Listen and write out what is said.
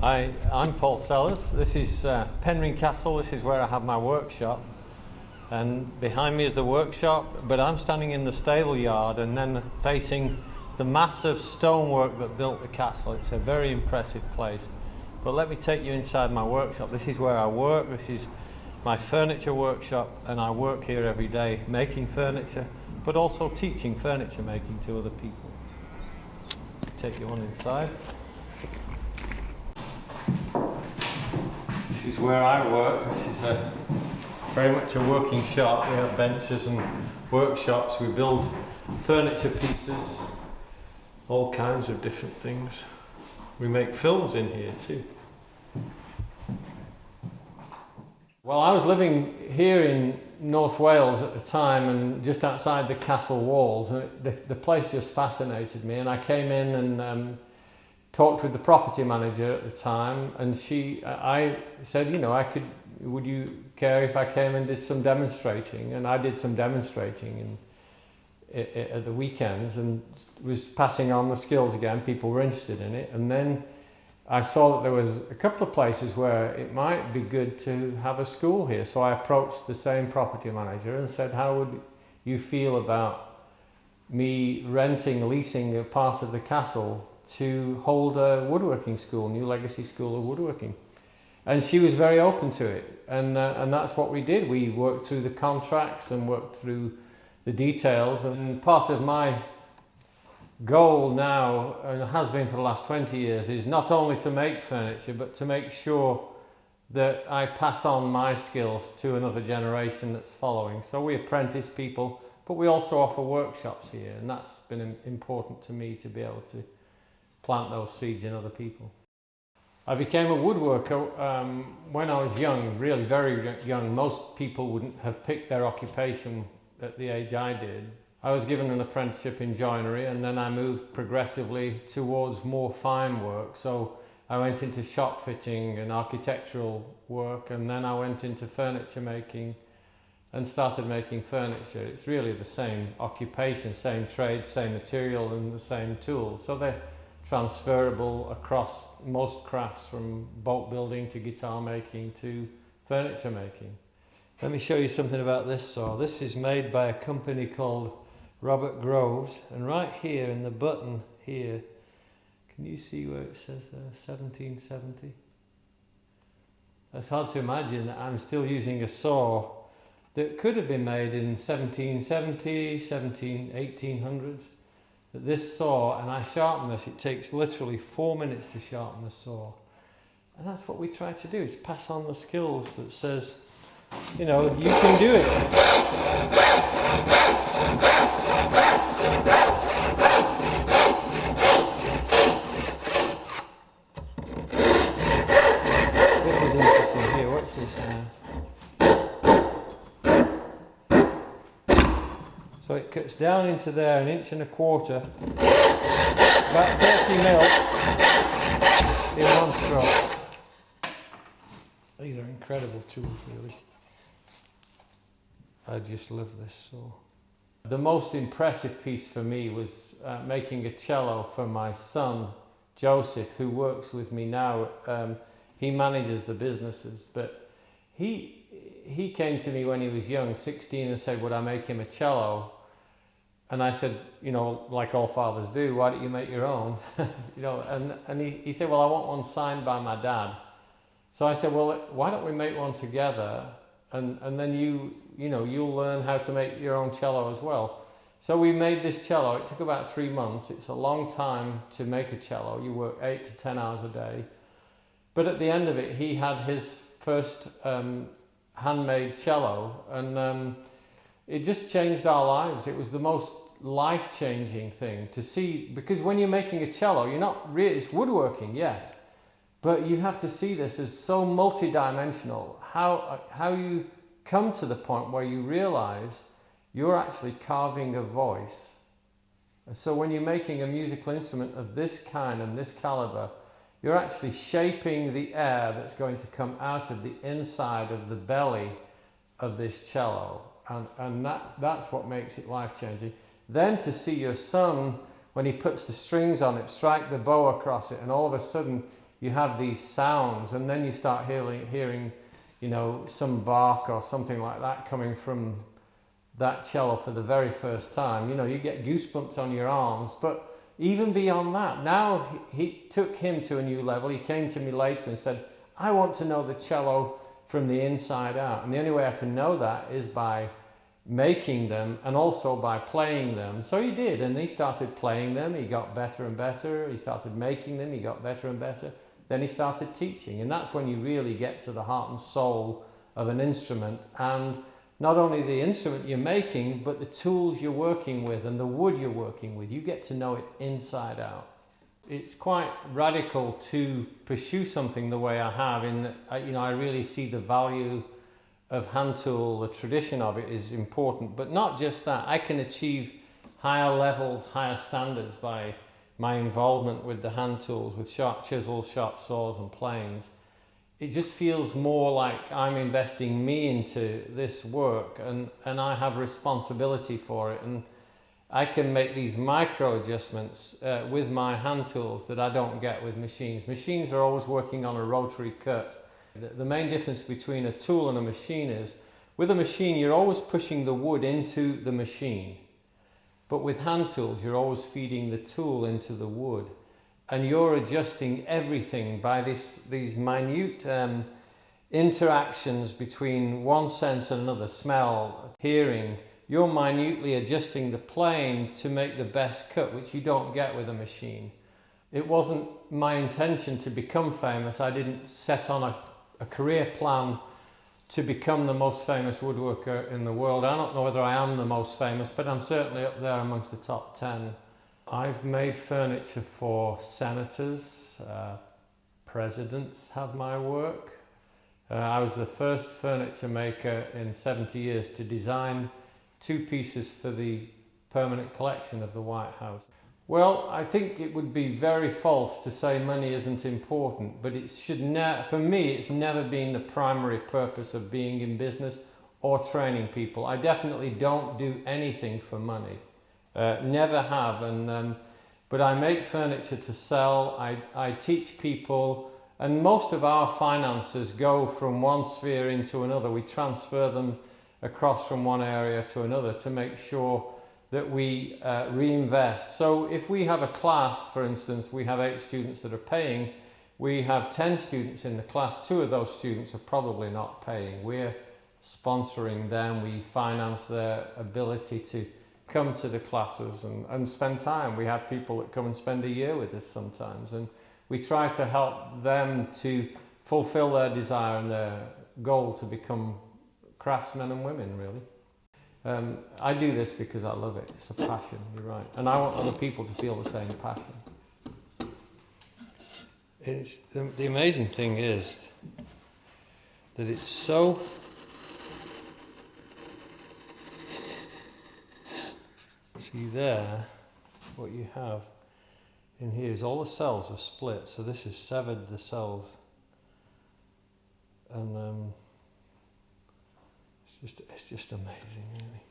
I'm Paul Sellers. This is Penryn Castle. This is where I have my workshop. And behind me is the workshop, but I'm standing in the stable yard and then facing the massive stonework that built the castle. It's a very impressive place. But let me take you inside my workshop. This is where I work. This is my furniture workshop, and I work here every day making furniture, but also teaching furniture making to other people. Take you on inside. This is where I work. This is very much a working shop. We have benches and workshops. We build furniture pieces, all kinds of different things. We make films in here too. Well, I was living here in North Wales at the time and just outside the castle walls, and the place just fascinated me, and I came in and talked with the property manager at the time, and I said, you know, would you care if I came and did some demonstrating? And I did some demonstrating at the weekends and was passing on the skills again. People were interested in it, and then I saw that there was a couple of places where it might be good to have a school here. So I approached the same property manager and said, how would you feel about me leasing a part of the castle to hold a woodworking school, New Legacy School of Woodworking? And she was very open to it, and that's what we did. We worked through the contracts and worked through the details, and part of my goal now, and has been for the last 20 years, is not only to make furniture, but to make sure that I pass on my skills to another generation that's following. So we apprentice people, but we also offer workshops here, and that's been important to me to be able to plant those seeds in other people. I became a woodworker when I was young, really very young. Most people wouldn't have picked their occupation at the age I did. I was given an apprenticeship in joinery, and then I moved progressively towards more fine work. So I went into shop fitting and architectural work, and then I went into furniture making and started making furniture. It's really the same occupation, same trade, same material and the same tools. So they're transferable across most crafts, from boat building to guitar making to furniture making. Let me show you something about this saw. This is made by a company called Robert Groves, and right here in the button here, can you see where it says 1770? It's hard to imagine that I'm still using a saw that could have been made in 1770, 1800s. But this saw, and I sharpen this, it takes literally 4 minutes to sharpen the saw. And that's what we try to do, is pass on the skills that says, you know, you can do it. This is interesting here, watch this now. So it cuts down into there 1.25 inches, about 30 mil in one stroke. These are incredible tools, really. I just love this saw. The most impressive piece for me was making a cello for my son, Joseph, who works with me now. He manages the businesses, but he came to me when he was young, 16, and said, would I make him a cello? And I said, you know, like all fathers do, why don't you make your own? You know, and he said, well, I want one signed by my dad. So I said, well, why don't we make one together, and then you'll learn how to make your own cello as well. So we made this cello. It took about 3 months. It's a long time to make a cello. You work 8 to 10 hours a day. But at the end of it, he had his first handmade cello, and it just changed our lives. It was the most life-changing thing to see, because when you're making a cello, you're not really, it's woodworking, yes, but you have to see this as so multi-dimensional. How you come to the point where you realize you're actually carving a voice. And so when you're making a musical instrument of this kind and this caliber, you're actually shaping the air that's going to come out of the inside of the belly of this cello. And that's what makes it life-changing. Then to see your son, when he puts the strings on it, strike the bow across it, and all of a sudden you have these sounds, and then you start hearing, you know, some bark or something like that coming from that cello for the very first time. You know, you get goosebumps on your arms. But even beyond that, now he took him to a new level. He came to me later and said, I want to know the cello from the inside out. And the only way I can know that is by making them and also by playing them. So he did, and he started playing them. He got better and better. He started making them. He got better and better. Then he started teaching. And that's when you really get to the heart and soul of an instrument. And not only the instrument you're making, but the tools you're working with and the wood you're working with. You get to know it inside out. It's quite radical to pursue something the way I have, in that, you know, I really see the value of hand tool. The tradition of it is important, but not just that. I can achieve higher levels, higher standards by my involvement with the hand tools, with sharp chisels, sharp saws and planes. It just feels more like I'm investing me into this work, and I have responsibility for it, and I can make these micro adjustments with my hand tools that I don't get with machines. Machines are always working on a rotary cut. The main difference between a tool and a machine is, with a machine you're always pushing the wood into the machine, but with hand tools you're always feeding the tool into the wood, and you're adjusting everything by these minute interactions between one sense and another. Smell, hearing. You're minutely adjusting the plane to make the best cut, which you don't get with a machine. It wasn't my intention to become famous. I didn't set on a career plan to become the most famous woodworker in the world. I don't know whether I am the most famous, but I'm certainly up there amongst the top 10. I've made furniture for senators, presidents have my work. I was the first furniture maker in 70 years to design 2 pieces for the permanent collection of the White House. Well, I think it would be very false to say money isn't important, but it should for me, it's never been the primary purpose of being in business or training people. I definitely don't do anything for money. Never have, but I make furniture to sell. I teach people, and most of our finances go from one sphere into another. We transfer them across from one area to another to make sure that we reinvest. So if we have a class, for instance, we have 8 students that are paying, we have 10 students in the class, 2 of those students are probably not paying. We're sponsoring them, we finance their ability to come to the classes and spend time. We have people that come and spend a year with us sometimes, and we try to help them to fulfill their desire and their goal to become craftsmen and women, really. I do this because I love it. It's a passion, you're right. And I want other people to feel the same passion. It's, the amazing thing is that it's so... See there, what you have in here is all the cells are split. So this has severed the cells. And it's just amazing, really.